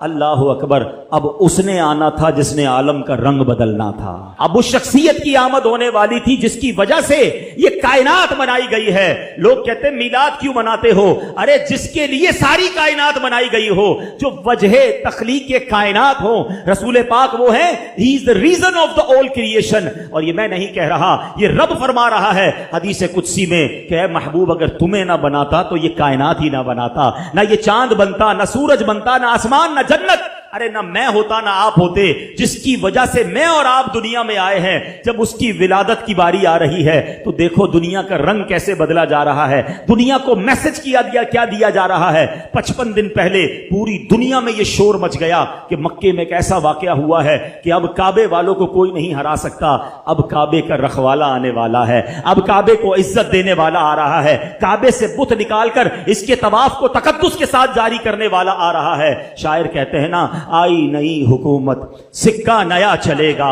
اللہ اکبر، اب اس نے آنا تھا جس نے عالم کا رنگ بدلنا تھا، اب اس شخصیت کی آمد ہونے والی تھی جس کی وجہ سے یہ کائنات بنائی گئی ہے۔ لوگ کہتے ہیں میلاد کیوں مناتے ہو؟ ارے جس کے لیے ساری کائنات بنائی گئی ہو، جو وجہ تخلیق کے کائنات ہو، رسول پاک وہ ہے، ہی از the reason of the all creation۔ اور یہ میں نہیں کہہ رہا، یہ رب فرما رہا ہے حدیث قدسی میں کہ اے محبوب اگر تمہیں نہ بناتا تو یہ کائنات ہی نہ بناتا، نہ یہ چاند بنتا، نہ سورج بنتا، نہ آسمان، نہ جنت، ارے نہ میں ہوتا نہ آپ ہوتے۔ جس کی وجہ سے میں اور آپ دنیا میں آئے ہیں، جب اس کی ولادت کی باری آ رہی ہے تو دیکھو دنیا کا رنگ کیسے بدلا جا رہا ہے، دنیا کو میسج کیا دیا جا رہا ہے۔ 55 دن پہلے پوری دنیا میں یہ شور مچ گیا کہ مکے میں ایک ایسا واقعہ ہوا ہے کہ اب کعبے والوں کو کوئی نہیں ہرا سکتا، اب کعبے کا رکھوالا آنے والا ہے، اب کعبے کو عزت دینے والا آ رہا ہے، کعبے سے بت نکال کر اس کے طواف کو تقدس کے ساتھ جاری کرنے والا آ رہا ہے۔ شاعر کہتے ہیں نا، آئی نئی حکومت سکہ نیا چلے گا،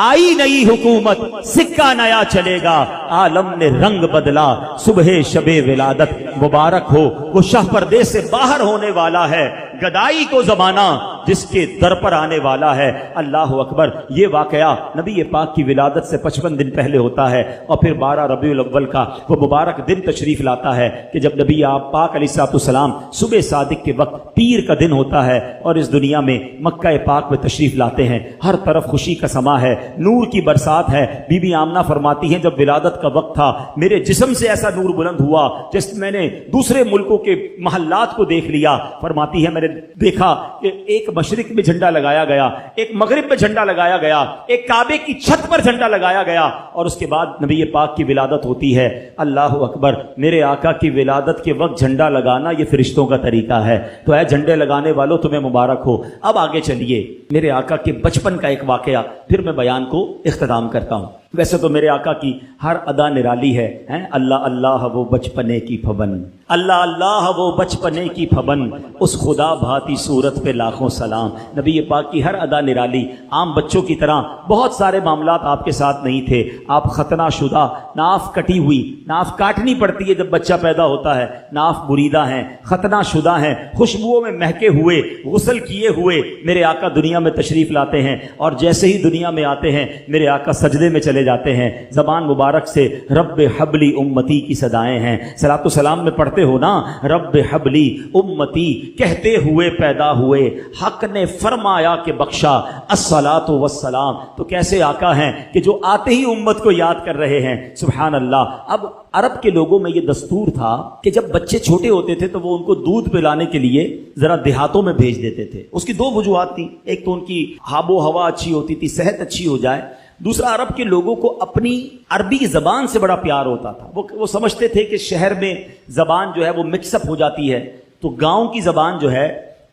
آئی نئی حکومت سکہ نیا چلے گا، عالم نے رنگ بدلا، صبح شب ولادت مبارک ہو، وہ شاہ پردے سے باہر ہونے والا ہے، گدائی کو زمانہ جس کے در پر آنے والا ہے۔ اللہ اکبر، یہ واقعہ نبی پاک کی ولادت سے 55 دن پہلے ہوتا ہے، اور پھر 12 ربیع الاول کا وہ مبارک دن تشریف لاتا ہے کہ جب نبی پاک علیہ السلام صبح صادق کے وقت پیر کا دن ہوتا ہے اور اس دنیا میں مکہ پاک میں تشریف لاتے ہیں۔ ہر طرف خوشی کا سما ہے، نور کی برسات ہے۔ بی بی آمنہ فرماتی ہیں جب ولادت کا وقت تھا میرے جسم سے ایسا نور بلند ہوا جس میں نے دوسرے ملکوں کے محلات کو دیکھ لیا۔ فرماتی ہے میں نے دیکھا کہ ایک مشرق میں جھنڈا لگایا گیا، ایک مغرب میں جھنڈا لگایا گیا، ایک کعبے کی چھت پر جھنڈا لگایا گیا، اور اس کے بعد نبی پاک کی ولادت ہوتی ہے۔ اللہ اکبر، میرے آقا کی ولادت کے وقت جھنڈا لگانا یہ فرشتوں کا طریقہ ہے، تو اے جھنڈے لگانے والوں تمہیں مبارک ہو۔ اب آگے چلیے، میرے آقا کے بچپن کا ایک واقعہ پھر میں بیان کو اختتام کرتا ہوں۔ ویسے تو میرے آقا کی ہر ادا نرالی ہے، اللہ اللہ وہ بچپنے کی پھبن، اللہ اللہ وہ بچپنے کی پھبن، اس خدا بھاتی صورت پہ لاکھوں سلام۔ نبی پاک کی ہر ادا نرالی، عام بچوں کی طرح بہت سارے معاملات آپ کے ساتھ نہیں تھے۔ آپ ختنہ شدہ، ناف کٹی ہوئی، ناف کاٹنی پڑتی ہے جب بچہ پیدا ہوتا ہے، ناف بریدہ ہیں، ختنہ شدہ ہیں، خوشبوؤں میں مہکے ہوئے، غسل کیے ہوئے میرے آقا دنیا میں تشریف لاتے ہیں، اور جیسے ہی دنیا میں آتے ہیں میرے آقا سجدے میں چلے جاتے ہیں۔ زبان مبارک سے رب حبلی امتی کی صدائیں ہیں، صلاۃ و سلام میں پڑھتے ہو نا، رب حبلی امتی کہتے ہوئے پیدا ہوئے، حق نے فرمایا کہ بخشا الصلاۃ والسلام۔ تو کیسے آقا ہیں کہ جو آتے ہی امت کو یاد کر رہے ہیں، سبحان اللہ۔ اب عرب کے لوگوں میں یہ دستور تھا کہ جب بچے چھوٹے ہوتے تھے تو وہ ان کو دودھ پلانے کے لیے ذرا دیہاتوں میں بھیج دیتے تھے۔ اس کی دو وجوہات تھیں، ایک تو ان کی آب و ہوا اچھی ہوتی تھی، صحت اچھی ہو جائے، دوسرا عرب کے لوگوں کو اپنی عربی زبان سے بڑا پیار ہوتا تھا۔ وہ سمجھتے تھے کہ شہر میں زبان جو ہے وہ مکس اپ ہو جاتی ہے، تو گاؤں کی زبان جو ہے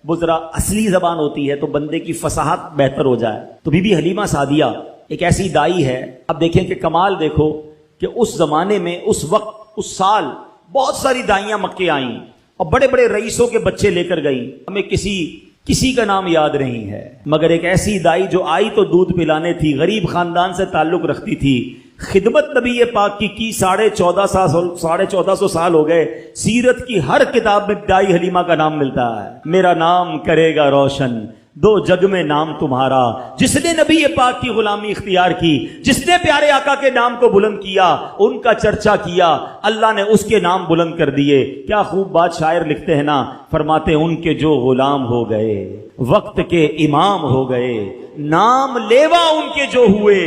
وہ ذرا اصلی زبان ہوتی ہے تو بندے کی فصاحت بہتر ہو جائے۔ تو بی بی حلیمہ سعدیہ ایک ایسی دائی ہے، اب دیکھیں کہ کمال دیکھو کہ اس زمانے میں اس وقت اس سال بہت ساری دائیاں مکے آئیں اور بڑے بڑے رئیسوں کے بچے لے کر گئیں، ہمیں کسی کا نام یاد نہیں ہے، مگر ایک ایسی دائی جو آئی تو دودھ پلانے تھی، غریب خاندان سے تعلق رکھتی تھی، خدمت نبی پاک کی 1450 سال ہو گئے۔ سیرت کی ہر کتاب میں دائی حلیمہ کا نام ملتا ہے۔ میرا نام کرے گا روشن دو جگ میں نام تمہارا، جس نے نبی پاک کی غلامی اختیار کی، جس نے پیارے آقا کے نام کو بلند کیا، ان کا چرچا کیا، اللہ نے اس کے نام بلند کر دیے۔ کیا خوب بات شاعر لکھتے ہیں نا، فرماتے ان کے جو غلام ہو گئے وقت کے امام ہو گئے، نام لیوا ان کے جو ہوئے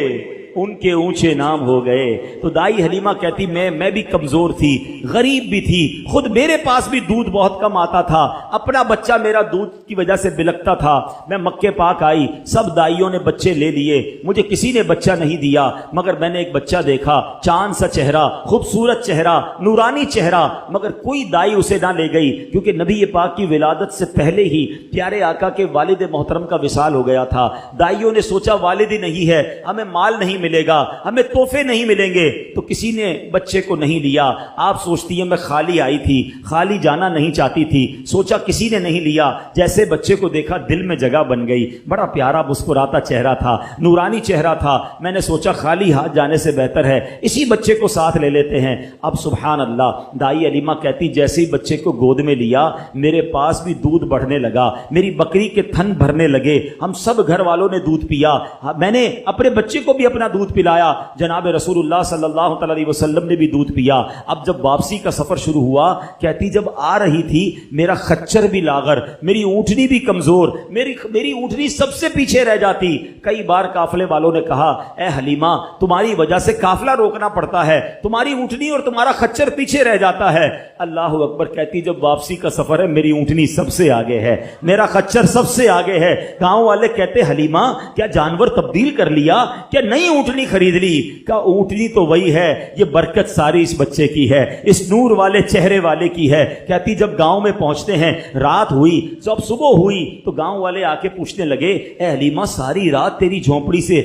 ان کے اونچے نام ہو گئے۔ تو دائی حلیمہ کہتی میں بھی کمزور تھی، غریب بھی تھی، خود میرے پاس بھی دودھ بہت کم آتا تھا، اپنا بچہ میرا دودھ کی وجہ سے بلکتا تھا۔ میں مکے پاک آئی، سب دائیوں نے بچے لے لیے، مجھے کسی نے بچہ نہیں دیا، مگر میں نے ایک بچہ دیکھا، چاند سا چہرہ، خوبصورت چہرہ، نورانی چہرہ، مگر کوئی دائی اسے نہ لے گئی، کیونکہ نبی پاک کی ولادت سے پہلے ہی پیارے آقا کے والد محترم کا وصال ہو گیا تھا۔ دائیوں نے سوچا والد ہی نہیں ہے، ہمیں مال نہیں ملے گا, ہمیں تحفے نہیں ملیں گے. تو کسی نے بچے کو نہیں لیا. آپ سوچتی ہیں میں خالی آئی تھی, خالی جانا نہیں چاہتی تھی, سوچا کسی نے نہیں لیا. جیسے بچے کو دیکھا دل میں جگہ بن گئی. بڑا پیارا مسکراتا چہرہ تھا, نورانی چہرہ تھا. میں نے سوچا خالی ہاتھ جانے سے بہتر ہے اسی بچے کو ساتھ لے لیتے ہیں. اب سبحان اللہ, دائی علیمہ کہتی جیسے ہی بچے کو گود میں لیا میرے پاس بھی دودھ بڑھنے لگا, میری بکری کے تھن بھرنے لگے. ہم سب گھر والوں نے دودھ پیا. میں نے اپنے بچے کو بھی اپنا دودھ پلایا. جناب رسول اللہ صلی اللہ تعالی علیہ وسلم نے بھی دودھ پیا. اب جب واپسی کا سفر شروع ہوا, کہتی جب آ رہی تھی میرا خچر بھی لاغر, میری اونٹنی بھی کمزور, میری اونٹنی سب سے پیچھے رہ جاتی. کئی بار قافلے والوں نے کہا اے حلیمہ تمہاری وجہ سے قافلہ روکنا پڑتا ہے, تمہاری اونٹنی اور تمہارا خچر پیچھے رہ جاتا ہے. اللہ اکبر. کہتی جب واپسی کا سفر ہے میری اونٹنی سب سے آگے ہے, میرا خچر سب سے آگے ہے. گاؤں والے کہتے حلیمہ کیا جانور تبدیل کر لیا, کیا نئی اونٹنی خرید لی؟ کہا اونٹنی تو وہی ہے, یہ برکت ساری اس بچے کی ہے, اس نور والے چہرے والے کی ہے. کہتی جب گاؤں میں پہنچتے ہیں رات ہوئی, جب صبح ہوئی تو گاؤں والے آ کے پوچھنے لگے اے حلیمہ ساری رات تیری جھونپڑی سے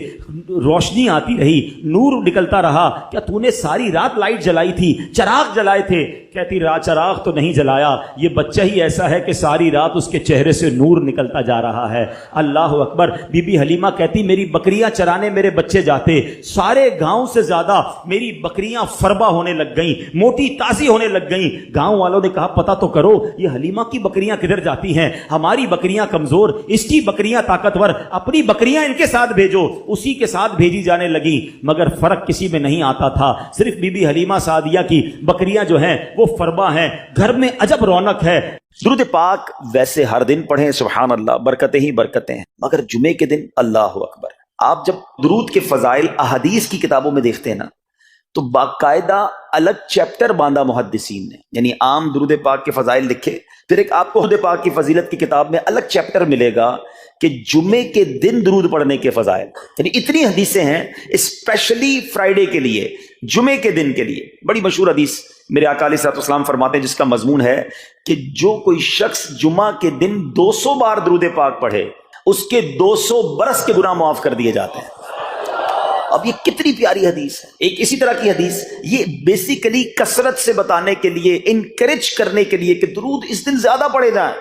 روشنی آتی رہی, نور نکلتا رہا, کیا تو نے ساری رات لائٹ جلائی تھی, چراغ جلائے تھے؟ کہتی چراغ تو نہیں جلایا, یہ بچہ ہی ایسا ہے کہ ساری رات اس کے چہرے سے نور نکلتا جا رہا ہے. اللہ اکبر. بی بی حلیمہ کہتی میری بکریاں چرانے میرے بچے جاتے, سارے گاؤں سے زیادہ میری بکریاں فربا ہونے لگ گئیں, موٹی تازی ہونے لگ گئیں. گاؤں والوں نے کہا پتہ تو کرو یہ حلیمہ کی بکریاں کدھر جاتی ہیں, ہماری بکریاں کمزور, اس کی بکریاں طاقتور, اپنی بکریاں ان کے ساتھ بھیجو. اسی کے ساتھ بھیجی جانے لگی, مگر فرق کسی میں نہیں آتا تھا. صرف بی بی حلیمہ سعدیہ کی بکریاں جو ہیں وہ فربا ہیں, گھر میں عجب رونق ہے. درود پاک ویسے ہر دن پڑھیں سبحان اللہ, برکتیں ہی برکتیں ہیں, مگر جمعے کے دن اللہ اکبر. آپ جب درود کے فضائل احادیث کی کتابوں میں دیکھتے ہیں نا تو باقاعدہ الگ چیپٹر باندھا محدثین نے, یعنی عام درود پاک کے فضائل لکھے, پھر ایک آپ کو درود پاک کی فضیلت کی کتاب میں الگ چیپٹر ملے گا کہ جمعے کے دن درود پڑھنے کے فضائل. یعنی اتنی حدیثیں ہیں اسپیشلی فرائیڈے کے لیے, جمعے کے دن کے لیے. بڑی مشہور حدیث میرے آقا علیہ الصلوۃ والسلام فرماتے ہیں جس کا مضمون ہے کہ جو کوئی شخص جمعہ کے دن 200 بار درود پاک پڑھے اس کے 200 برس کے گناہ معاف کر دیے جاتے ہیں. اب یہ کتنی پیاری حدیث ہے. ایک اسی طرح کی حدیث یہ بیسیکلی کثرت سے بتانے کے لیے, انکریج کرنے کے لیے کہ درود اس دن زیادہ پڑھے جائیں.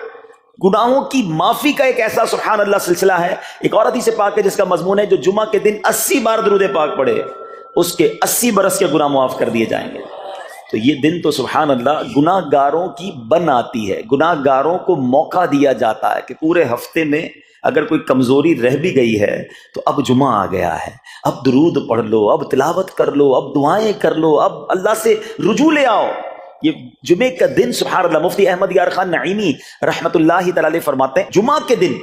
گناہوں کی معافی کا ایک ایسا سبحان اللہ سلسلہ ہے. ایک اور حدیث پاک ہے جس کا مضمون ہے جو جمعہ کے دن 80 بار درود پاک پڑھے اس کے 80 برس کے گناہ معاف کر دیے جائیں گے. تو یہ دن تو سبحان اللہ گناہ گاروں کی بن آتی ہے, گناہ گاروں کو موقع دیا جاتا ہے کہ پورے ہفتے میں اگر کوئی کمزوری رہ بھی گئی ہے تو اب جمعہ آ گیا ہے, اب درود پڑھ لو, اب تلاوت کر لو, اب دعائیں کر لو, اب اللہ سے رجوع لے آؤ. یہ جمعے کا دن سبحان اللہ. مفتی احمد یار خان نعیمی رحمت اللہ تعالی علیہ فرماتے ہیں جمعہ کے دن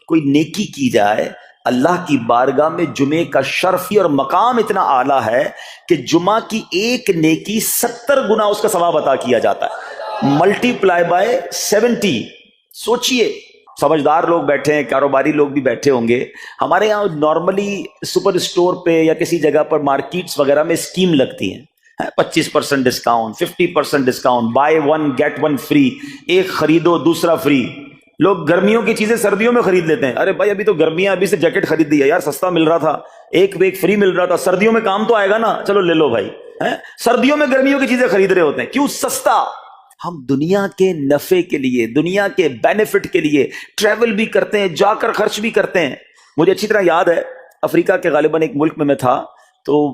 کوئی نیکی کی جائے اللہ کی بارگاہ میں جمعے کا شرف اور مقام اتنا اعلیٰ ہے کہ جمعہ کی ایک نیکی 70 گنا اس کا ثواب عطا کیا جاتا ہے, ملٹی پلائی بائی 70. سوچئے, سمجھدار لوگ بیٹھے ہیں, کاروباری لوگ بھی بیٹھے ہوں گے. ہمارے یہاں نارملی سپر اسٹور پہ یا کسی جگہ پر مارکیٹس وغیرہ میں اسکیم لگتی ہیں, 25% discount, 50% discount, buy 1 get 1 free, ایک خریدو دوسرا فری. لوگ گرمیوں کی چیزیں سردیوں میں خرید لیتے ہیں. ارے بھائی ابھی تو گرمیاں, ابھی سے جیکٹ خرید دی ہے یار, سستا مل رہا تھا, ایک فری مل رہا تھا, سردیوں میں کام تو آئے گا نا, چلو لے لو بھائی. سردیوں میں گرمیوں کی چیزیں خرید رہے ہوتے ہیں, کیوں؟ سستا. ہم دنیا کے نفع کے لیے, دنیا کے بینیفٹ کے لیے ٹریول بھی کرتے ہیں, جا کر خرچ بھی کرتے ہیں. مجھے اچھی طرح یاد ہے افریقہ کے غالباً ایک ملک میں تھا, تو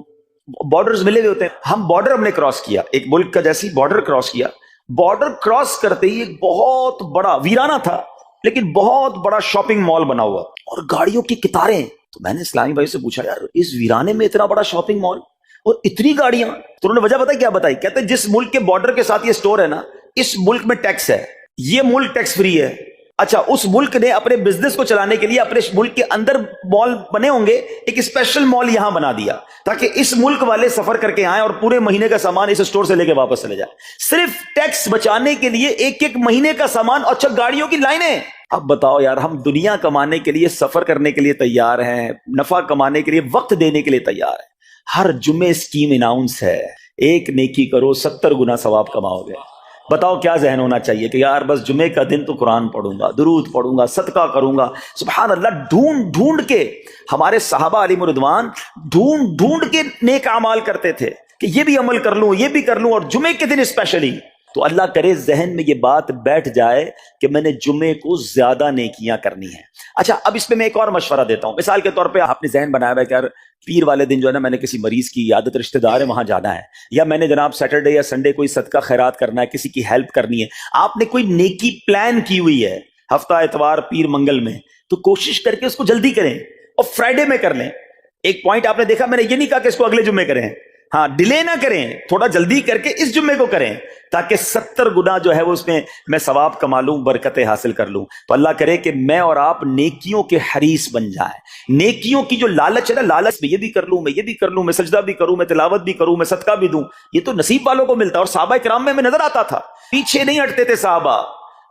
بارڈرز ملے ہوئے ہوتے ہیں. ہم بارڈر ہم نے کراس کیا, ایک ملک کا جیسی بارڈر کراس کیا. بارڈر کراس کرتے ہی ایک بہت بڑا, ویرانہ تھا لیکن بہت بڑا شاپنگ مال بنا ہوا اور گاڑیوں کی قطاریں. تو میں نے اسلامی بھائی سے پوچھا یار اس ویرانے میں اتنا بڑا شاپنگ مال اور اتنی گاڑیاں؟ تو انہوں نے وجہ بتائی, کیا بتائی؟ کہتے ہیں جس ملک کے بارڈر کے ساتھ یہ سٹور ہے نا, اس ملک میں ٹیکس ہے, یہ ملک ٹیکس فری ہے. اچھا, اس ملک نے اپنے بزنس کو چلانے کے لیے اپنے ملک کے اندر مال بنے ہوں گے, ایک اسپیشل مال یہاں بنا دیا تاکہ اس ملک والے سفر کر کے آئیں اور پورے مہینے کا سامان اس سٹور سے لے کے واپس چلے جائیں, صرف ٹیکس بچانے کے لیے. ایک مہینے کا سامان, اچھا گاڑیوں کی لائنیں. اب بتاؤ یار, ہم دنیا کمانے کے لیے, سفر کرنے کے لیے تیار ہیں, نفع کمانے کے لیے وقت دینے کے لیے تیار ہیں. ہر جمعے اسکیم اناؤنس ہے, ایک نیکی کرو 70 گنا ثواب کماؤ گے. بتاؤ کیا ذہن ہونا چاہیے کہ یار بس جمعے کا دن تو قرآن پڑھوں گا، درود پڑھوں گا، صدقہ کروں گا. سبحان اللہ، ڈھونڈ ڈھونڈ کے ہمارے صحابہ علیہم رضوان ڈھونڈ ڈھونڈ کے نیک اعمال کرتے تھے کہ یہ بھی عمل کر لوں، یہ بھی کر لوں، اور جمعے کے دن اسپیشلی. تو اللہ کرے ذہن میں یہ بات بیٹھ جائے کہ میں نے جمعے کو زیادہ نیکیاں کرنی ہیں. اچھا، اب اس پہ میں ایک اور مشورہ دیتا ہوں. مثال کے طور پہ آپ نے ذہن بنایا ہوا ہے کہ یار پیر والے دن جو ہے نا میں نے کسی مریض کی عیادت، رشتہ دار ہے وہاں جانا ہے، یا میں نے جناب سیٹرڈے یا سنڈے کوئی صدقہ خیرات کرنا ہے، کسی کی ہیلپ کرنی ہے. آپ نے کوئی نیکی پلان کی ہوئی ہے ہفتہ اتوار پیر منگل میں، تو کوشش کر کے اس کو جلدی کریں اور فرائیڈے میں کر لیں. ایک پوائنٹ آپ نے دیکھا، میں نے یہ نہیں کہا کہ اس کو اگلے جمعے کریں، ہاں ڈیلے نہ کریں، تھوڑا جلدی کر کے اس جمعے کو کریں تاکہ 70 گنا جو ہے وہ اس میں ثواب کما لوں، برکتیں حاصل کر لوں. تو اللہ کرے کہ میں اور آپ نیکیوں کے حریص بن جائیں. نیکیوں کی جو لالچ ہے نا، لالچ میں یہ بھی کر لوں، میں یہ بھی کر لوں، میں سجدہ بھی کروں، میں تلاوت بھی کروں، میں صدقہ بھی دوں، یہ تو نصیب والوں کو ملتا ہے. اور صحابہ کرام میں ہمیں نظر آتا تھا، پیچھے نہیں ہٹتے تھے صحابہ.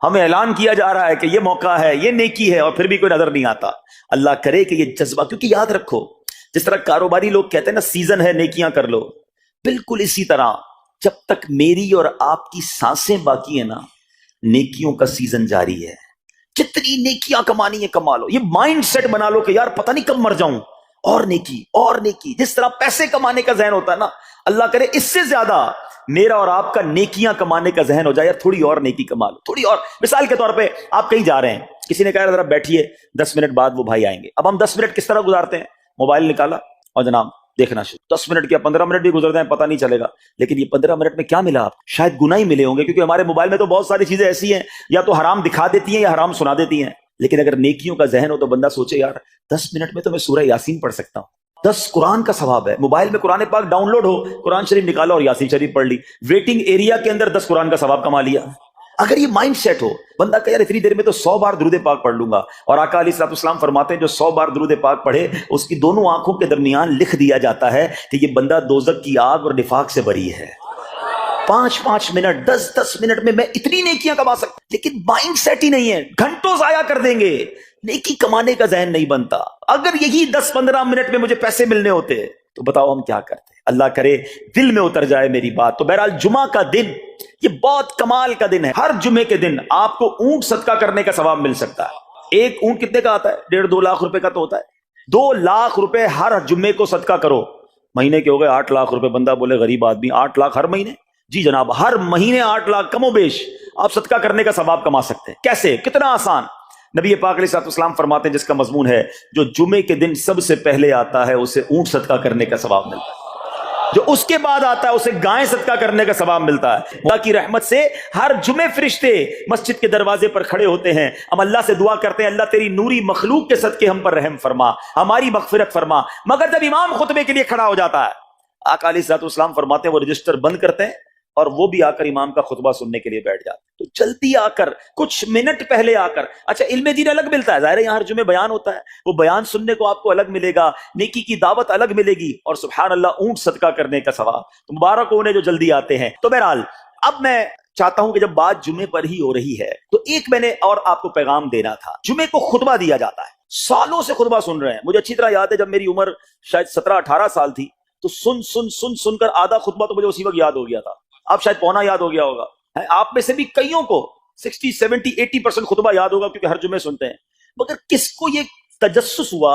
ہمیں اعلان کیا جا رہا ہے کہ یہ موقع ہے، یہ نیکی ہے، اور پھر بھی کوئی نظر نہیں آتا. اللہ کرے کہ یہ جذبہ، کیونکہ یاد رکھو جس طرح کاروباری لوگ کہتے ہیں نا سیزن ہے نیکیاں کر لو، بالکل اسی طرح جب تک میری اور آپ کی سانسیں باقی ہیں نا، نیکیوں کا سیزن جاری ہے. جتنی نیکیاں کمانی ہے کما لو. یہ مائنڈ سیٹ بنا لو کہ یار پتہ نہیں کب مر جاؤں، اور نیکی اور نیکی. جس طرح پیسے کمانے کا ذہن ہوتا ہے نا، اللہ کرے اس سے زیادہ میرا اور آپ کا نیکیاں کمانے کا ذہن ہو جائے. یار تھوڑی اور نیکی کما لو، تھوڑی اور. مثال کے طور پہ آپ کہیں جا رہے ہیں، کسی نے کہا ذرا بیٹھیے 10 منٹ بعد وہ بھائی آئیں گے. اب ہم 10 منٹ کس طرح گزارتے ہیں؟ موبائل نکالا اور جناب دیکھنا شروع. 10 منٹ کیا 15 منٹ بھی گزر جائیں پتہ نہیں چلے گا. لیکن یہ 15 منٹ میں کیا ملا آپ؟ شاید گناہ ہی ملے ہوں گے، کیونکہ ہمارے موبائل میں تو بہت ساری چیزیں ایسی ہیں یا تو حرام دکھا دیتی ہیں یا حرام سنا دیتی ہیں. لیکن اگر نیکیوں کا ذہن ہو تو بندہ سوچے یار 10 منٹ میں تو میں سورہ یاسین پڑھ سکتا ہوں، 10 قرآن کا ثواب ہے. موبائل میں قرآن پاک ڈاؤن لوڈ ہو، قرآن شریف نکالا اور یاسین شریف پڑھ لی، ویٹنگ ایریا کے اندر 10 قرآن کا ثواب کما لیا. اگر یہ مائنڈ سیٹ ہو بندہ کہ یار اتنی دیر میں تو 100 بار درود پاک پڑھ لوں گا. اور آقا علیہ الصلوۃ والسلام فرماتے ہیں جو 100 بار درود پاک پڑھے اس کی دونوں آنکھوں کے درمیان لکھ دیا جاتا ہے کہ یہ بندہ دوزخ کی آگ اور نفاق سے بری ہے. 5 منٹ 10 منٹ میں اتنی نیکیاں کما سکتا. لیکن مائنڈ سیٹ ہی نہیں ہے، گھنٹوں ضائع کر دیں گے، نیکی کمانے کا ذہن نہیں بنتا. اگر یہی 10-15 منٹ میں مجھے پیسے ملنے ہوتے تو بتاؤ ہم کیا کرتے. اللہ کرے دل میں اتر جائے میری بات. تو بہرحال جمعہ کا دن یہ بہت کمال کا دن ہے. ہر جمعے کے دن آپ کو اونٹ صدقہ کرنے کا ثواب مل سکتا ہے. ایک اونٹ کتنے کا آتا ہے؟ 1.5-2 لاکھ روپے کا تو ہوتا ہے. 2 لاکھ روپے ہر جمعے کو صدقہ کرو. مہینے کے ہو گئے 8 لاکھ روپے. بندہ بولے غریب آدمی 8 لاکھ ہر مہینے؟ جی جناب، ہر مہینے 8 لاکھ کم و بیش آپ صدقہ کرنے کا ثواب کما سکتے ہیں. کیسے؟ کتنا آسان. نبی پاک علیہ الصلوۃ والسلام فرماتے ہیں جس کا مضمون ہے جو جمعے کے دن سب سے پہلے آتا ہے اسے اونٹ صدقہ کرنے کا ثواب ملتا ہے، جو اس کے بعد آتا ہے اسے گائے صدقہ کرنے کا ثواب ملتا ہے. اللہ کی رحمت سے ہر جمعے فرشتے مسجد کے دروازے پر کھڑے ہوتے ہیں. ہم اللہ سے دعا کرتے ہیں اللہ تیری نوری مخلوق کے صدقے ہم پر رحم فرما، ہماری مغفرت فرما. مگر جب امام خطبے کے لیے کھڑا ہو جاتا ہے آقا علیہ الصلوۃ والسلام فرماتے ہیں وہ رجسٹر بند کرتے ہیں اور وہ بھی آ کر امام کا خطبہ سننے کے لیے بیٹھ جاتے. تو جلدی آ کر کچھ منٹ پہلے آ کر. اچھا علم دین الگ ملتا ہے، ظاہر ہے یہاں ہر جمعے بیان ہوتا ہے، وہ بیان سننے کو آپ کو الگ ملے گا، نیکی کی دعوت الگ ملے گی، اور سبحان اللہ اونٹ صدقہ کرنے کا ثواب. تو مبارک ہو انہیں جو جلدی آتے ہیں. تو بہرحال اب میں چاہتا ہوں کہ جب بات جمعے پر ہی ہو رہی ہے تو ایک میں نے اور آپ کو پیغام دینا تھا. جمعے کو خطبہ دیا جاتا ہے، سالوں سے خطبہ سن رہے ہیں. مجھے اچھی طرح یاد ہے جب میری عمر شاید 17-18 سال تھی تو سن کر آدھا خطبہ تو مجھے اسی وقت یاد ہو گیا تھا. اب شاید پونا یاد ہو گیا ہوگا. آپ میں سے بھی کئیوں کو 60-70-80% خطبہ یاد ہوگا کیونکہ ہر جمعے سنتے ہیں. مگر کس کو یہ تجسس ہوا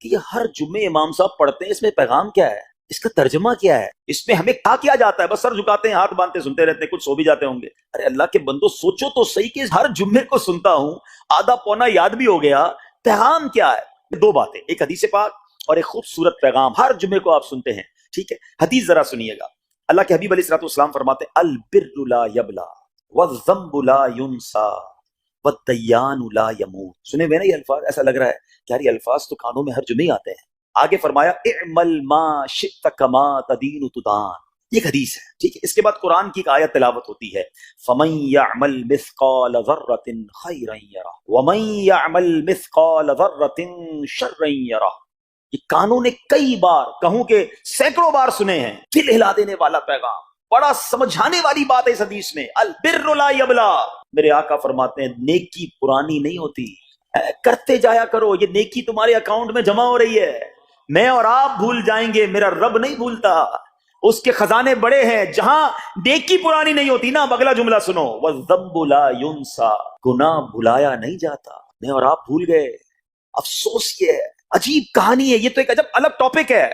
کہ یہ ہر جمعے امام صاحب پڑھتے ہیں، اس میں پیغام کیا ہے، اس کا ترجمہ کیا ہے، اس میں ہمیں کیا جاتا ہے؟ بس سر جھکاتے ہیں، ہاتھ باندھتے سنتے رہتے ہیں، کچھ سو بھی جاتے ہوں گے. ارے اللہ کے بندو سوچو تو صحیح کہ ہر جمعے کو سنتا ہوں، آدھا پونا یاد بھی ہو گیا، پیغام کیا ہے؟ 2 باتیں، ایک حدیث پاک اور ایک خوبصورت پیغام. ہر جمعے کو آپ سنتے ہیں، ٹھیک ہے؟ حدیث ذرا سنیے گا. اللہ کے حبیب علیہ الصلوۃ والسلام فرماتے ہیں البر لا یبلا والذنب لا ینسا والدیان لا یموت. سنے ہوئے نا یہ الفاظ؟ ایسا لگ رہا ہے کہ یار یہ الفاظ تو کانوں میں ہر جمعے ہی آتے ہیں. آگے فرمایا اعمل ما شئت کما تدین تدان. یہ حدیث ہے، ٹھیک ہے؟ اس کے بعد قرآن کی ایک آیت تلاوت ہوتی ہے فمن یعمل مثقال ذرۃ خیرا یرہ ومن یعمل مثقال ذرۃ شرا یرہ. یہ کانوں نے کئی بار، کہوں کہ سینکڑوں بار سنے ہیں. دل ہلا دینے والا پیغام، بڑا سمجھانے والی بات ہے اس حدیث میں. البر لا یبلا. میرے آقا فرماتے ہیں نیکی پرانی نہیں ہوتی، کرتے جایا کرو. یہ نیکی تمہارے اکاؤنٹ میں جمع ہو رہی ہے. میں اور آپ بھول جائیں گے، میرا رب نہیں بھولتا. اس کے خزانے بڑے ہیں. جہاں نیکی پرانی نہیں ہوتی نا، اگلا جملہ سنو، وَالذَّنبُ لَا يُنسَى، گناہ بھلایا نہیں جاتا. میں اور آپ بھول گئے. افسوس یہ ہے، عجیب کہانی ہے. یہ تو ایک عجب الگ ٹاپک ہے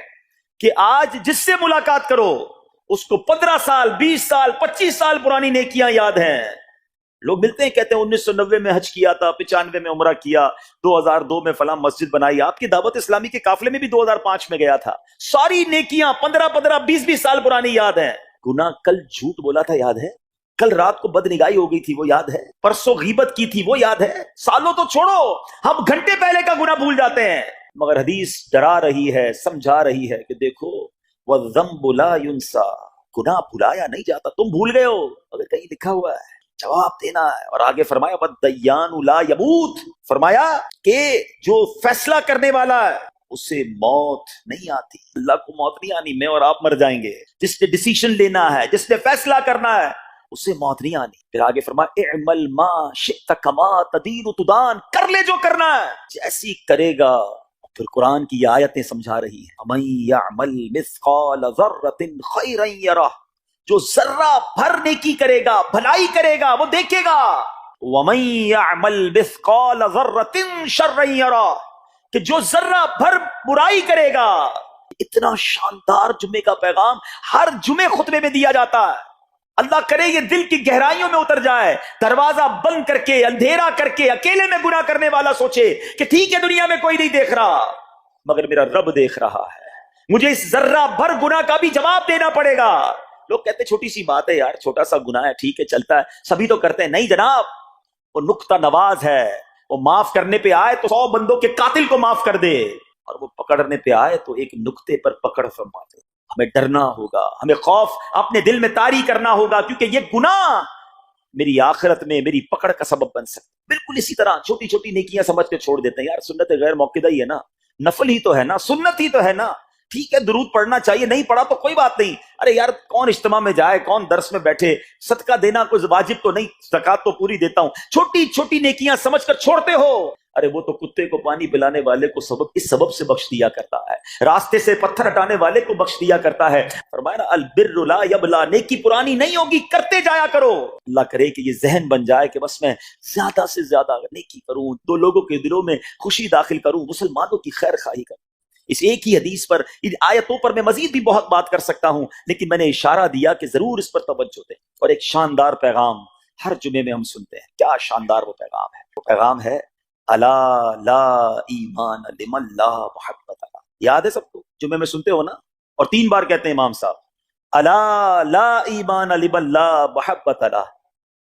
کہ آج جس سے ملاقات کرو اس کو 15 سال 20 سال 25 سال پرانی نیکیاں یاد ہیں. لوگ ملتے ہیں کہتے ہیں 1990 میں حج کیا تھا، 95 میں عمرہ کیا، 2002 میں فلاں مسجد بنائی. آپ کی دعوت اسلامی کے قافلے میں بھی 2005 میں گیا تھا. ساری نیکیاں 15 20 سال پرانی یاد ہیں. گناہ کل جھوٹ بولا تھا یاد ہے، کل رات کو بد نگاہی ہو گئی تھی وہ یاد ہے، پرسوں غیبت کی تھی وہ یاد ہے. سالوں تو چھوڑو، ہم گھنٹے پہلے کا گناہ بھول جاتے ہیں. مگر حدیث ڈرا رہی ہے، سمجھا رہی ہے کہ دیکھو وَالذَّنبُ لَا يُنسَى، گناہ بھلایا نہیں جاتا. تم بھول گئے ہو، اگر کہیں لکھا ہوا ہے جواب دینا ہے. اور آگے فرمایا وَالدَّيَّانُ لَا يَمُوتُ، فرمایا کہ جو فیصلہ کرنے والا ہے اسے موت نہیں آتی. اللہ کو موت نہیں آنی، میں اور آپ مر جائیں گے. جس نے ڈیسیشن لینا ہے، جس نے فیصلہ کرنا ہے، اسے موت نہیں آنی. پھر آگے فرمایا اعمل ما شئت کما تدین تدان، کر لے جو کرنا ہے جیسی کرے گا. پھر قرآن کی یہ آیتیں سمجھا رہی ہیں وَمَن يَعْمَلْ مِثْقَالَ ذَرَّةٍ خَيْرًا يَرَهُ، جو ذرہ بھر نیکی کرے گا، بھلائی کرے گا، وہ دیکھے گا. وَمَن يَعْمَلْ مِثْقَالَ ذَرَّةٍ شَرًّا يَرَهُ، کہ جو ذرہ بھر برائی کرے گا. اتنا شاندار جمعے کا پیغام ہر جمعے خطبے میں دیا جاتا ہے. اللہ کرے یہ دل کی گہرائیوں میں اتر جائے. دروازہ بند کر کے، اندھیرا کر کے، اکیلے میں گناہ کرنے والا سوچے کہ ٹھیک ہے دنیا میں کوئی نہیں دیکھ رہا مگر میرا رب دیکھ رہا ہے، مجھے اس ذرہ بھر گناہ کا بھی جواب دینا پڑے گا. لوگ کہتے ہیں چھوٹی سی بات ہے یار، چھوٹا سا گناہ ہے، ٹھیک ہے چلتا ہے، سبھی تو کرتے ہیں. نہیں جناب، وہ نقطہ نواز ہے. وہ معاف کرنے پہ آئے تو 100 بندوں کے قاتل کو معاف کر دے، اور وہ پکڑنے پہ آئے تو ایک نقطے پر پکڑ فرما دے. ہمیں ڈرنا ہوگا، ہمیں خوف اپنے دل میں طاری کرنا ہوگا، کیونکہ یہ گناہ میری آخرت میں میری پکڑ کا سبب بن سکتا. بالکل اسی طرح چھوٹی چھوٹی نیکیاں سمجھ کے چھوڑ دیتے ہیں. یار سنت غیر موقدہ ہی ہے نا، نفل ہی تو ہے نا، سنت ہی تو ہے نا، ٹھیک ہے درود پڑھنا چاہیے، نہیں پڑھا تو کوئی بات نہیں. ارے یار کون اجتماع میں جائے، کون درس میں بیٹھے، صدقہ دینا کوئی واجب تو نہیں، زکات تو پوری دیتا ہوں. چھوٹی چھوٹی نیکیاں سمجھ کر چھوڑتے ہو. ارے وہ تو کتے کو پانی پلانے والے کو اس سبب سے بخش دیا کرتا ہے، راستے سے پتھر ہٹانے والے کو بخش دیا کرتا ہے. فرمایا نا البر لا یبلا، نیکی پرانی نہیں ہوگی، کرتے جایا کرو. اللہ کرے کہ یہ ذہن بن جائے کہ بس میں زیادہ سے زیادہ نیکی کروں، 2 لوگوں کے دلوں میں خوشی داخل کروں، مسلمانوں کی خیر خواہی کروں. اس ایک ہی حدیث پر، ان آیتوں پر میں مزید بھی بہت بات کر سکتا ہوں، لیکن میں نے اشارہ دیا کہ ضرور اس پر توجہ دیں. اور ایک شاندار پیغام ہر جمعے میں ہم سنتے ہیں. کیا شاندار وہ پیغام ہے! وہ پیغام ہے الا لا ایمان لمن لا محبت له. یاد ہے سب کو؟ جمعے میں سنتے ہو نا، اور 3 بار کہتے ہیں امام صاحب الا لا ایمان لمن لا محبت له،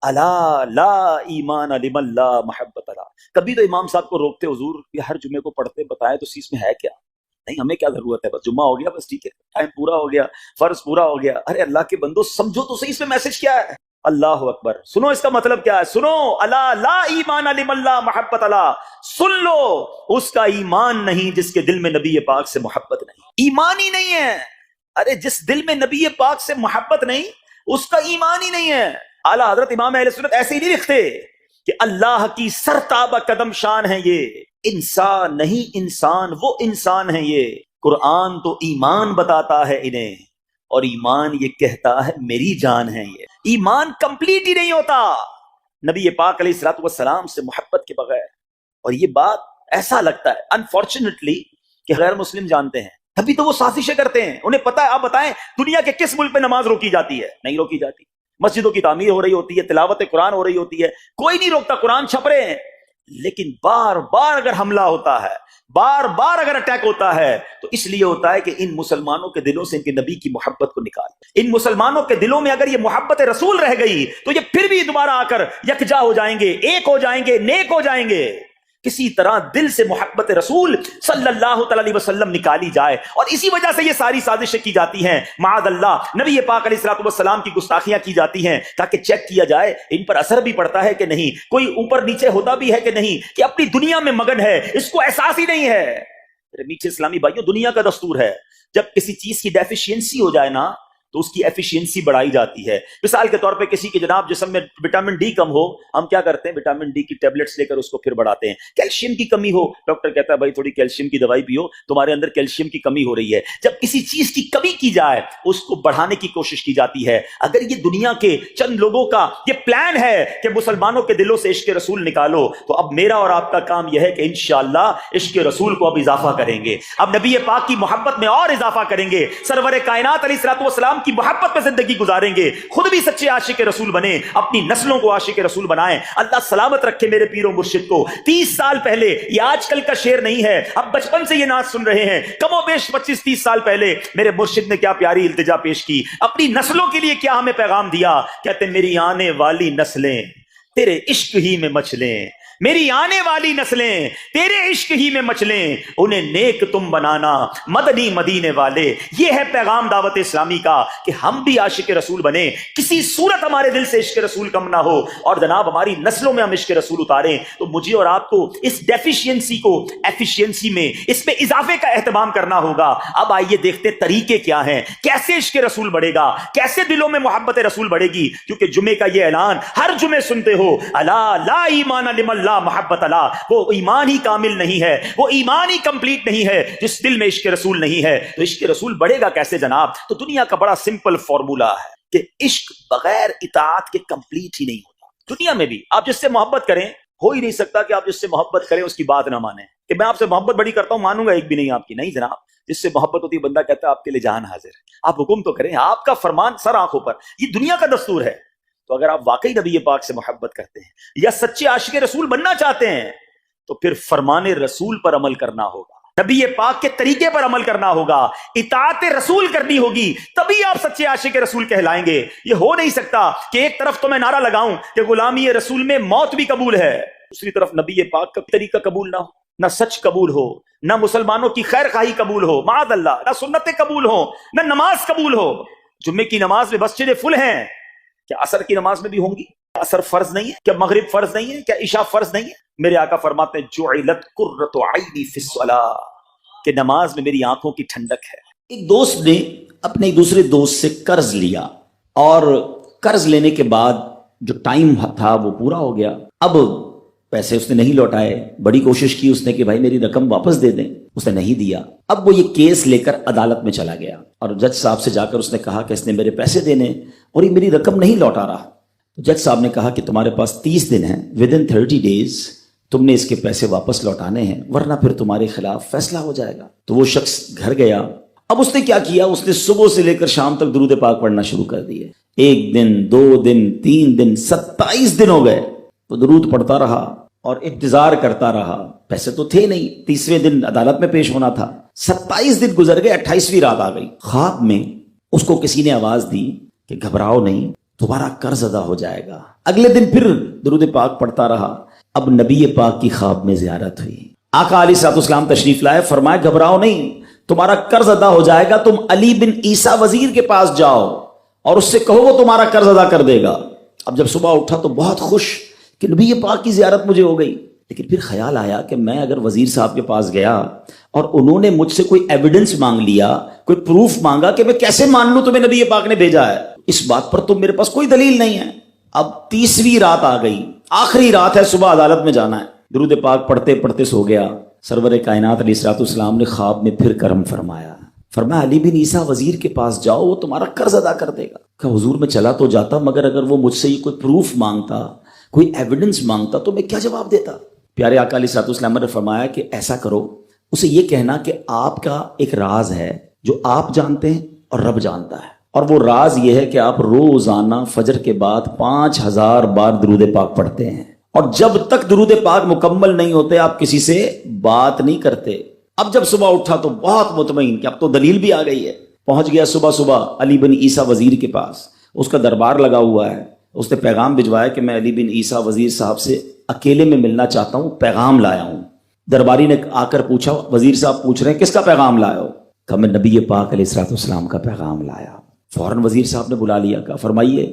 الا لا ایمان لمن لا محبت له. کبھی تو امام صاحب کو روکتے، حضور یہ ہر جمعے کو پڑھتے بتائیں تو اس میں ہے کیا؟ نہیں ہمیں کیا ضرورت ہے، بس جمعہ ہو گیا، بس ٹھیک ہے، ٹائم پورا ہو گیا، فرض پورا ہو گیا. ارے اللہ کے بندو سمجھو تو صحیح اس میں میسج کیا ہے. اللہ اکبر، سنو اس کا مطلب کیا ہے. سنو الا لا ایمان لمن لا محبت له، سن لو اس کا ایمان نہیں جس کے دل میں نبی پاک سے محبت نہیں. ایمان ہی نہیں ہے. ارے جس دل میں نبی پاک سے محبت نہیں اس کا ایمان ہی نہیں ہے. اعلیٰ حضرت امام اہل سنت ایسے ہی نہیں لکھتے کہ اللہ کی سرتابہ قدم شان ہے یہ، انسان نہیں انسان، وہ انسان ہے یہ. قرآن تو ایمان بتاتا ہے انہیں، اور ایمان یہ کہتا ہے میری جان ہے یہ. ایمان کمپلیٹ ہی نہیں ہوتا نبی پاک علیہ الصلوۃ والسلام سے محبت کے بغیر. اور یہ بات ایسا لگتا ہے انفارچونیٹلی کہ غیر مسلم جانتے ہیں، تبھی تو وہ سازشیں کرتے ہیں. انہیں پتا ہے. آپ بتائیں دنیا کے کس ملک پہ نماز روکی جاتی ہے؟ نہیں روکی جاتی. مسجدوں کی تعمیر ہو رہی ہوتی ہے، تلاوت قرآن ہو رہی ہوتی ہے، کوئی نہیں روکتا، قرآن چھپ رہے ہیں. لیکن بار بار اگر حملہ ہوتا ہے، بار بار اگر اٹیک ہوتا ہے تو اس لیے ہوتا ہے کہ ان مسلمانوں کے دلوں سے ان کے نبی کی محبت کو نکال. ان مسلمانوں کے دلوں میں اگر یہ محبت رسول رہ گئی تو یہ پھر بھی دوبارہ آ کر یکجا ہو جائیں گے، ایک ہو جائیں گے، نیک ہو جائیں گے. کسی طرح دل سے محبت رسول صلی اللہ تعالی علیہ وسلم نکالی جائے، اور اسی وجہ سے یہ ساری سازشیں کی جاتی ہیں. معاذ اللہ نبی پاک علیہ الصلوۃ والسلام کی گستاخیاں کی جاتی ہیں تاکہ چیک کیا جائے ان پر اثر بھی پڑتا ہے کہ نہیں، کوئی اوپر نیچے ہوتا بھی ہے کہ نہیں، کہ اپنی دنیا میں مگن ہے، اس کو احساس ہی نہیں ہے. میٹھے اسلامی بھائیوں، دنیا کا دستور ہے جب کسی چیز کی ڈیفیشینسی ہو جائے نا تو اس کی ایفیشینسی بڑھائی جاتی ہے. مثال کے طور پہ کسی کے جناب جسم میں وٹامن ڈی کم ہو, ہم کیا کرتے ہیں, وٹامن ڈی کی ٹیبلٹس لے کر اس کو پھر بڑھاتے ہیں. کیلشیم کی کمی ہو, ڈاکٹر کہتا ہے بھائی تھوڑی کیلشیم کی دوائی پیو, تمہارے اندر کیلشیم کی کمی ہو رہی ہے. جب کسی چیز کی کمی کی جائے اس کو بڑھانے کی کوشش کی جاتی ہے. اگر یہ دنیا کے چند لوگوں کا یہ پلان ہے کہ مسلمانوں کے دلوں سے عشق رسول نکالو, تو اب میرا اور آپ کا کام یہ ہے کہ انشاءاللہ عشق رسول کو اب اضافہ کریں گے, اب نبی پاک کی محبت میں اور اضافہ کریں گے, سرور کائنات علیہ الصلوۃ والسلام کی محبت میں زندگی گزاریں گے, خود بھی سچے عاشق رسول بنے, اپنی نسلوں کو عاشق رسول بنائیں. اللہ سلامت رکھے میرے پیر و مرشد کو. 30 سال پہلے, یہ آج کل کا شعر نہیں ہے, اب بچپن سے یہ نعت سن رہے ہیں, کم و بیش 25-30 سال پہلے میرے مرشد نے کیا پیاری التجا پیش کی, اپنی نسلوں کے لیے کیا ہمیں پیغام دیا. کہتے میری آنے والی نسلیں تیرے عشق ہی میں مچلیں, میری آنے والی نسلیں تیرے عشق ہی میں مچلیں, انہیں نیک تم بنانا مدنی مدینے والے. یہ ہے پیغام دعوت اسلامی کا کہ ہم بھی عاشق رسول بنیں, کسی صورت ہمارے دل سے عشق رسول کم نہ ہو, اور جناب ہماری نسلوں میں ہم عشق رسول اتاریں. تو مجھے اور آپ کو اس ڈیفیشینسی کو ایفیشینسی میں, اس میں اضافے کا اہتمام کرنا ہوگا. اب آئیے دیکھتے طریقے کیا ہیں, کیسے عشق رسول بڑھے گا, کیسے دلوں میں محبت رسول بڑھے گی. کیونکہ جمعے کا یہ اعلان ہر جمعے سنتے ہو, الا لا ایمان لمن لا محبت اللہ, وہ ایمان ہی کامل نہیں ہے, وہ ایمان ہی کمپلیٹ نہیں ہے جس دل میں عشق رسول نہیں ہے. تو عشق رسول بڑھے گا کیسے جناب؟ تو دنیا کا بڑا سمپل فارمولا ہے کہ عشق بغیر اطاعت کے کمپلیٹ ہی نہیں ہوتا. دنیا میں بھی آپ جس سے محبت کریں, ہو ہی نہیں سکتا کہ آپ جس سے محبت کریں اس کی بات نہ مانیں, کہ میں آپ سے محبت بڑی کرتا ہوں مانوں گا ایک بھی نہیں آپ کی. نہیں جناب, جس سے محبت ہوتی ہے بندہ کہتا ہے آپ کے لیے جان حاضر ہے, آپ حکم تو کریں, آپ کا فرمان سر آنکھوں پر, یہ دنیا کا دستور ہے. تو اگر آپ واقعی نبی پاک سے محبت کرتے ہیں یا سچے عاشق رسول بننا چاہتے ہیں, تو پھر فرمان رسول پر عمل کرنا ہوگا, نبی پاک کے طریقے پر عمل کرنا ہوگا, اطاعت رسول کرنی ہوگی, تبھی آپ سچے عاشق رسول کہلائیں گے. یہ ہو نہیں سکتا کہ ایک طرف تو میں نعرہ لگاؤں کہ غلامی رسول میں موت بھی قبول ہے, دوسری طرف نبی پاک کا طریقہ قبول نہ ہو, نہ سچ قبول ہو, نہ مسلمانوں کی خیر خواہی قبول ہو, معاذ اللہ, نہ سنتیں قبول ہو, نہ نماز قبول ہو. جمعے کی نماز میں مسجدیں فل ہیں, کیا عصر کی نماز میں بھی ہوں گی؟ عصر فرض نہیں ہے کیا؟ مغرب فرض نہیں ہے کیا؟ عشاء فرض نہیں ہے؟ میرے آقا فرماتے ہیں جعلت قرۃ عینی فی الصلاۃ, کہ نماز میں میری آنکھوں کی ٹھنڈک ہے. ایک دوست نے اپنے دوسرے دوست سے قرض لیا, اور قرض لینے کے بعد جو ٹائم تھا وہ پورا ہو گیا. اب پیسے اس نے نہیں لوٹائے, بڑی کوشش کی اس نے کہ بھائی میری رقم واپس دے دیں, اس نے نہیں دیا. اب وہ یہ کیس لے کر عدالت میں چلا گیا, اور جج صاحب سے جا کر اس نے کہا کہ اس نے میرے پیسے دینے اور یہ میری رقم نہیں لوٹا رہا. جج صاحب نے کہا کہ تمہارے پاس 30 دن ہیں, ودن 30 days تم نے اس کے پیسے واپس لوٹانے ہیں, ورنہ پھر تمہارے خلاف فیصلہ ہو جائے گا. تو وہ شخص گھر گیا. اب اس نے کیا کیا, اس نے صبح سے لے کر شام تک درود پاک پڑھنا شروع کر دیے. 1 دن 2 دن 3 دن 27 دن ہو گئے, وہ درود پڑھتا رہا اور انتظار کرتا رہا. پیسے تو تھے نہیں, 30ویں دن عدالت میں پیش ہونا تھا. 27 دن گزر گئے, 28ویں رات آ گئی. خواب میں اس کو کسی نے آواز دی کہ گھبراؤ نہیں, تمہارا قرض ادا ہو جائے گا. اگلے دن پھر درود پاک پڑھتا رہا. اب نبی پاک کی خواب میں زیارت ہوئی. آقا علیہ الصلوۃ والسلام تشریف لائے, فرمایا گھبراؤ نہیں, تمہارا قرض ادا ہو جائے گا. تم علی بن عیسیٰ وزیر کے پاس جاؤ اور اس سے کہو وہ تمہارا قرض ادا کر دے گا. اب جب صبح اٹھا تو بہت خوش کہ نبی پاک کی زیارت مجھے ہو گئی. لیکن پھر خیال آیا کہ میں اگر وزیر صاحب کے پاس گیا اور انہوں نے مجھ سے کوئی ایویڈنس مانگ لیا, کوئی پروف مانگا, کہ میں کیسے مان لوں تمہیں نبی پاک نے بھیجا ہے؟ اس بات پر تو میرے پاس کوئی دلیل نہیں ہے. اب 30ویں رات آ گئی, آخری رات ہے, صبح عدالت میں جانا ہے. درود پاک پڑھتے پڑھتے سو گیا. سرور کائنات علیہ الصلوۃ والسلام نے خواب میں پھر کرم فرمایا. فرمایا علی بن عیسیٰ وزیر کے پاس جاؤ, وہ تمہارا قرض ادا کر دے گا. کہ حضور میں چلا تو جاتا, مگر اگر وہ مجھ سے کوئی پروف مانگتا, کوئی ایویڈنس مانگتا, تو میں کیا جواب دیتا؟ پیارے آقا علیہ الصلوۃ والسلام نے فرمایا کہ ایسا کرو, اسے یہ کہنا کہ آپ کا ایک راز ہے جو آپ جانتے ہیں اور رب جانتا ہے, اور وہ راز یہ ہے کہ آپ روزانہ فجر کے بعد 5000 بار درود پاک پڑھتے ہیں, اور جب تک درود پاک مکمل نہیں ہوتے آپ کسی سے بات نہیں کرتے. اب جب صبح اٹھا تو بہت مطمئن کہ اب تو دلیل بھی آ گئی ہے. پہنچ گیا صبح علی بن عیسیٰ وزیر کے پاس, اس کا دربار لگا ہوا ہے. اس نے پیغام بھجوایا کہ میں علی بن عیسیٰ وزیر صاحب سے اکیلے میں ملنا چاہتا ہوں, پیغام لایا ہوں. درباری نے آ کر پوچھا, وزیر صاحب پوچھ رہے ہیں کس کا پیغام لایا ہو؟ کہا میں نبی پاک علیہ الصلوۃ والسلام کا پیغام لایا. فوراً وزیر صاحب نے بلا لیا, کہا فرمائیے.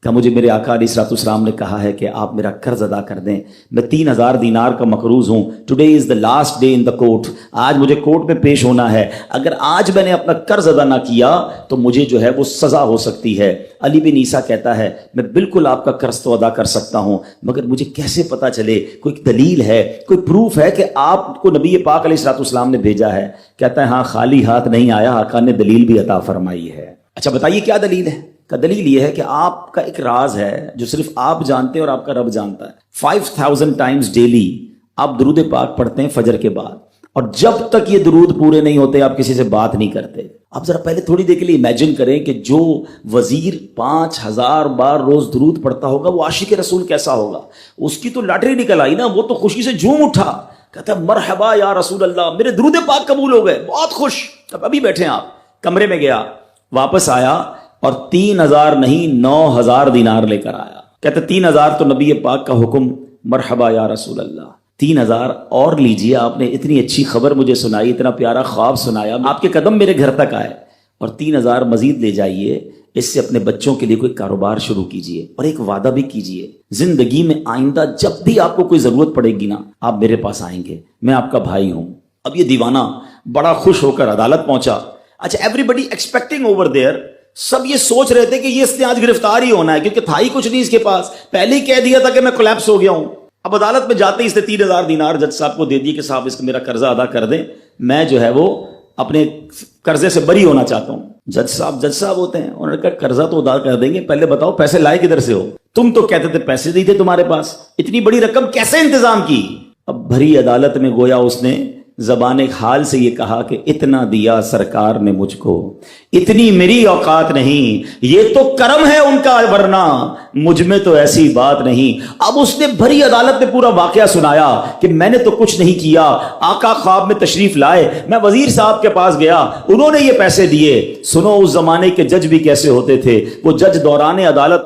کہ مجھے میرے آقا علیہ الصلوۃ والسلام نے کہا ہے کہ آپ میرا قرض ادا کر دیں، میں 3000 دینار کا مقروض ہوں، today is the last day in the court, آج مجھے کورٹ میں پیش ہونا ہے، اگر آج میں نے اپنا قرض ادا نہ کیا تو مجھے جو ہے وہ سزا ہو سکتی ہے۔ علی بن عیسیٰ کہتا ہے میں بالکل آپ کا قرض تو ادا کر سکتا ہوں، مگر مجھے کیسے پتہ چلے، کوئی دلیل ہے، کوئی پروف ہے کہ آپ کو نبی پاک علیہ الصلوۃ والسلام نے بھیجا ہے؟ کہتا ہے ہاں، خالی ہاتھ نہیں آیا، آقا نے دلیل بھی عطا فرمائی ہے۔ اچھا بتائیے کیا دلیل ہے؟ کا دلیل یہ ہے کہ آپ کا ایک راز ہے جو صرف آپ جانتے ہیں اور آپ کا رب جانتا ہے۔ 5000 ٹائمز ڈیلی آپ درود پاک پڑھتے ہیں فجر کے بعد، اور جب تک یہ درود پورے نہیں ہوتے آپ کسی سے بات نہیں کرتے۔ آپ ذرا پہلے تھوڑی دیر کے لیے امیجن کریں کہ جو وزیر 5000 بار روز درود پڑھتا ہوگا وہ عاشق رسول کیسا ہوگا؟ اس کی تو لاٹری نکل آئی نا، وہ تو خوشی سے جھوم اٹھا، کہتا ہے مرحبا یا رسول اللہ، میرے درود پاک قبول ہو گئے، بہت خوش۔ اب ابھی بیٹھے ہیں آپ، کمرے میں گیا، واپس آیا اور 3000 نہیں 9000 دینار لے کر آیا۔ کہتے 3000 تو نبی پاک کا حکم، مرحبا یا رسول اللہ، 3000 اور لیجئے، آپ نے اتنی اچھی خبر مجھے سنائی، اتنا پیارا خواب سنایا، آپ کے قدم میرے گھر تک آئے، اور 3000 مزید لے جائیے، اس سے اپنے بچوں کے لیے کوئی کاروبار شروع کیجئے، اور ایک وعدہ بھی کیجئے، زندگی میں آئندہ جب بھی آپ کو کوئی ضرورت پڑے گی نا، آپ میرے پاس آئیں گے، میں آپ کا بھائی ہوں۔ اب یہ دیوانہ بڑا خوش ہو کر عدالت پہنچا۔ اچھا، everybody expecting over there, سب یہ سوچ رہے تھے کہ یہ اس نے آج گرفتار ہی ہونا ہے، کیونکہ تھا ہی کچھ نہیں اس کے پاس، پہلے ہی کہہ دیا تھا کہ میں کولیپس ہو گیا ہوں۔ اب عدالت میں جاتے ہی اس نے 3000 دینار جج صاحب کو دے دی کہ صاحب اس کا میرا قرضہ ادا کر دیں، میں جو ہے وہ اپنے قرضے سے بری ہونا چاہتا ہوں۔ جج صاحب ہوتے ہیں، انہوں نے کہا قرضہ تو ادا کر دیں گے، پہلے بتاؤ پیسے لائے کدھر سے ہو؟ تم تو کہتے تھے پیسے نہیں تھے تمہارے پاس، اتنی بڑی رقم کیسے انتظام کی؟ اب بھری عدالت میں گویا اس نے زبان حال سے یہ کہا کہ اتنا دیا سرکار نے مجھ کو، اتنی میری اوقات نہیں، یہ تو کرم ہے ان کا، ورنہ مجھ میں تو ایسی بات نہیں۔ اب اس نے بھری عدالت میں پورا واقعہ سنایا کہ میں نے تو کچھ نہیں کیا، آقا خواب میں تشریف لائے، میں وزیر صاحب کے پاس گیا، انہوں نے یہ پیسے دیے۔ سنو اس زمانے کے جج بھی کیسے ہوتے تھے، وہ جج دوران عدالت